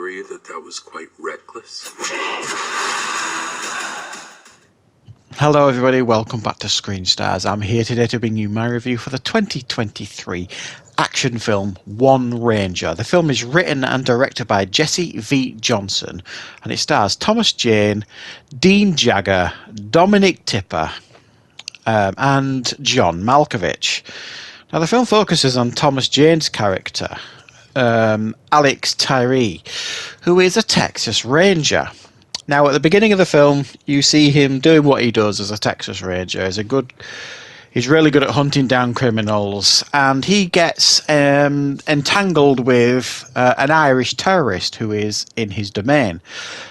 agree that that was quite reckless? Hello everybody, welcome back to Screenstars. I'm here today to bring you my review for the 2023 action film One Ranger. The film is written and directed by Jesse V. Johnson and it stars Thomas Jane, Dean Jagger, Dominic Tipper and John Malkovich. Now the film focuses on Thomas Jane's character, Alex Tyree, who is a Texas Ranger. Now, at the beginning of the film, you see him doing what he does as a Texas Ranger. He's really good at hunting down criminals, and he gets entangled with an Irish terrorist who is in his domain.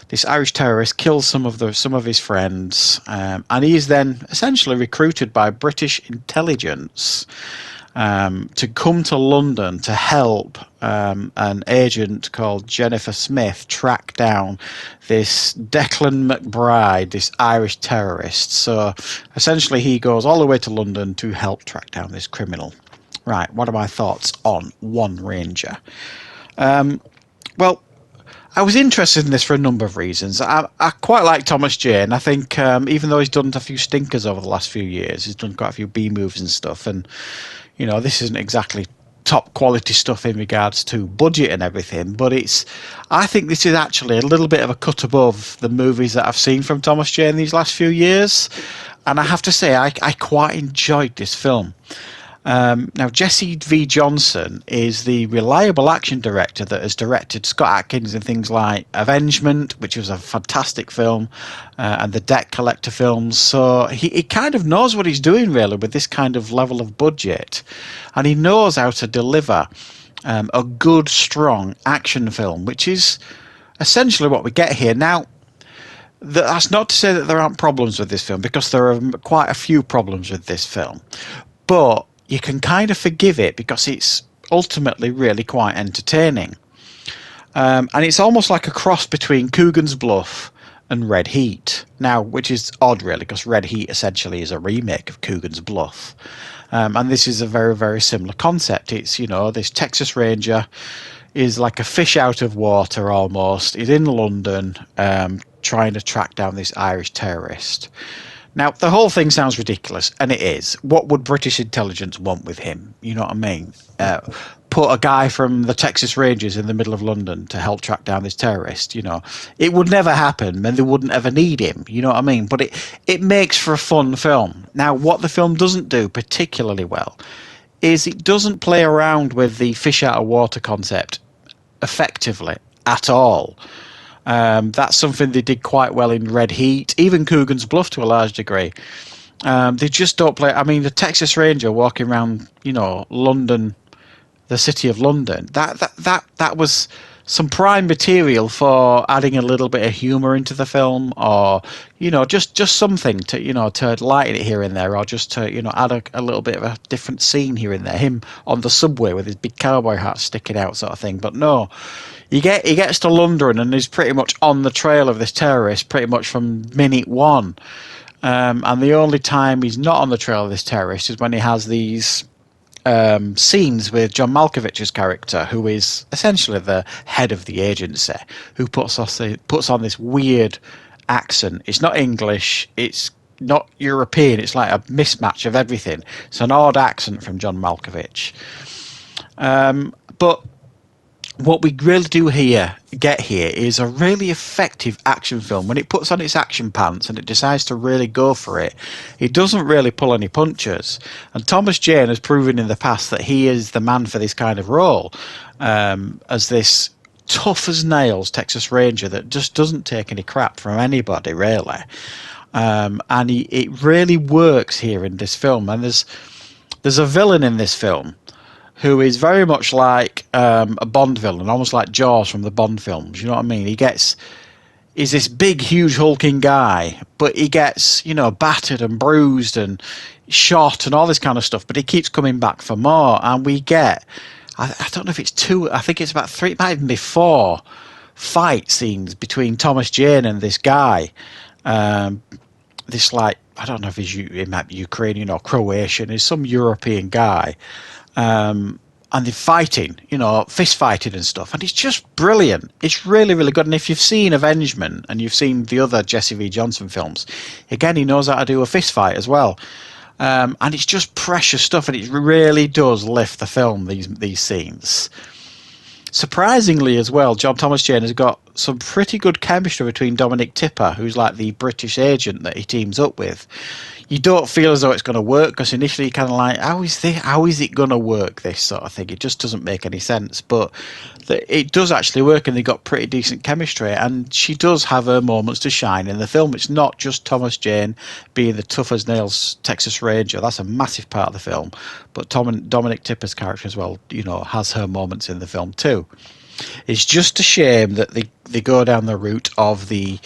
This Irish terrorist kills some of his friends, and he is then essentially recruited by British intelligence to come to London to help an agent called Jennifer Smith track down this Declan McBride, this Irish terrorist. So essentially he goes all the way to London to help track down this criminal. Right, what are my thoughts on One Ranger? Well, I was interested in this for a number of reasons. I quite like Thomas Jane. I think even though he's done a few stinkers over the last few years, he's done quite a few B movies and stuff, and you know, this isn't exactly top quality stuff in regards to budget and everything, but I think this is actually a little bit of a cut above the movies that I've seen from Thomas Jane these last few years, and I have to say I quite enjoyed this film. Now, Jesse V. Johnson is the reliable action director that has directed Scott Adkins in things like Avengement, which was a fantastic film, and the Debt Collector films. So he kind of knows what he's doing, really, with this kind of level of budget. And he knows how to deliver a good, strong action film, which is essentially what we get here. Now, that's not to say that there aren't problems with this film, because there are quite a few problems with this film. But you can kind of forgive it because it's ultimately really quite entertaining. And it's almost like a cross between Coogan's Bluff and Red Heat. Now, which is odd, really, because Red Heat essentially is a remake of Coogan's Bluff. And this is a very, very similar concept. It's, you know, this Texas Ranger is like a fish out of water almost. He's in London trying to track down this Irish terrorist. Now, the whole thing sounds ridiculous, and it is. What would British intelligence want with him? You know what I mean? Put a guy from the Texas Rangers in the middle of London to help track down this terrorist, you know. It would never happen, and they wouldn't ever need him, you know what I mean? But it makes for a fun film. Now, what the film doesn't do particularly well is it doesn't play around with the fish out of water concept effectively at all. That's something they did quite well in Red Heat, even Coogan's Bluff to a large degree. They just don't play. I mean, the Texas Ranger walking around, you know, London, the city of London. That was some prime material for adding a little bit of humour into the film, or you know, just something to, you know, to lighten it here and there, or just to, you know, add a little bit of a different scene here and there. Him on the subway with his big cowboy hat sticking out, sort of thing. But no. He gets to London and is pretty much on the trail of this terrorist pretty much from minute one. And the only time he's not on the trail of this terrorist is when he has these scenes with John Malkovich's character, who is essentially the head of the agency, who puts on this weird accent. It's not English, it's not European, it's like a mismatch of everything. It's an odd accent from John Malkovich. But what we really do get here is a really effective action film. When it puts on its action pants and it decides to really go for it, it doesn't really pull any punches. And Thomas Jane has proven in the past that he is the man for this kind of role, as this tough as nails Texas Ranger that just doesn't take any crap from anybody, really. And it really works here in this film. And there's a villain in this film who is very much like a Bond villain, almost like Jaws from the Bond films. You know what I mean? He's this big, huge, hulking guy, but he gets, you know, battered and bruised and shot and all this kind of stuff, but he keeps coming back for more. And we get, I don't know if it's two, I think it's about three, it might even be four fight scenes between Thomas Jane and this guy. This, like, I don't know if he might be Ukrainian or Croatian, he's some European guy. And and they're fighting, fist fighting and stuff, and it's just brilliant. It's really, really good. And if you've seen Avengement and you've seen the other Jesse V. Johnson films, again, he knows how to do a fist fight as well. And it's just precious stuff, and it really does lift the film, these scenes. Surprisingly as well, John Thomas Jane has got some pretty good chemistry between Dominic Tipper, who's like the British agent that he teams up with. You don't feel as though it's going to work, because initially you're kind of like, how is it going to work, this sort of thing? It just doesn't make any sense. But it does actually work, and they've got pretty decent chemistry, and she does have her moments to shine in the film. It's not just Thomas Jane being the tough as nails Texas Ranger. That's a massive part of the film. But Dominic Tipper's character as well, has her moments in the film too. It's just a shame that they go down the route of the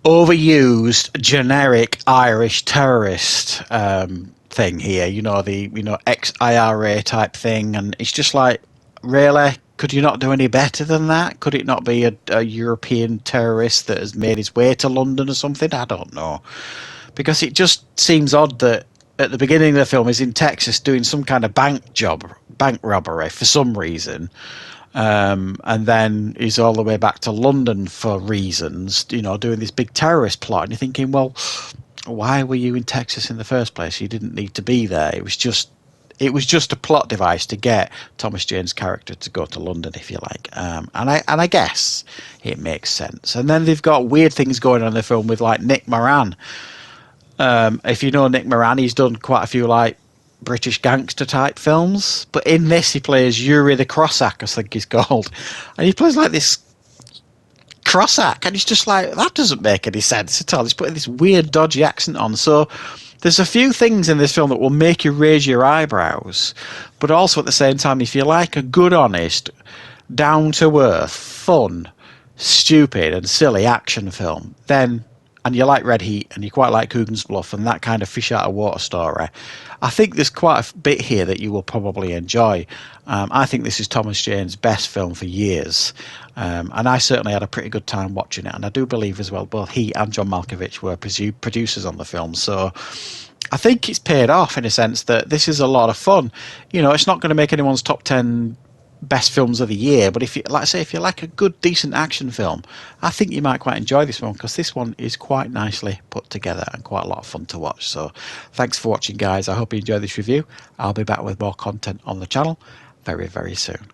overused generic Irish terrorist thing here, the ex-IRA type thing, and it's just like, really, could you not do any better than that? Could it not be a European terrorist that has made his way to London or something? I don't know, because it just seems odd that at the beginning of the film he's in Texas doing some kind of bank robbery for some reason. And then he's all the way back to London for reasons, doing this big terrorist plot. And you're thinking, well, why were you in Texas in the first place? You didn't need to be there. It was just a plot device to get Thomas Jane's character to go to London, if you like. And I guess it makes sense. And then they've got weird things going on in the film with like Nick Moran. If you know Nick Moran, he's done quite a few like British gangster type films, but in this he plays Yuri the Cossack, I think he's called, and he plays like this Cossack, and it's just like, that doesn't make any sense at all. He's putting this weird dodgy accent on. So there's a few things in this film that will make you raise your eyebrows, but also at the same time, if you like a good, honest, down to earth, fun, stupid and silly action film, then, and you like Red Heat and you quite like Coogan's Bluff and that kind of fish out of water story, I think there's quite a bit here that you will probably enjoy. I think this is Thomas Jane's best film for years, and I certainly had a pretty good time watching it, and I do believe as well both he and John Malkovich were producers on the film, so I think it's paid off in a sense that this is a lot of fun. It's not going to make anyone's top 10 best films of the year, but if you like a good decent action film, I think you might quite enjoy this one, because this one is quite nicely put together and quite a lot of fun to watch. So thanks for watching, guys. I hope you enjoyed this review. I'll be back with more content on the channel very, very soon.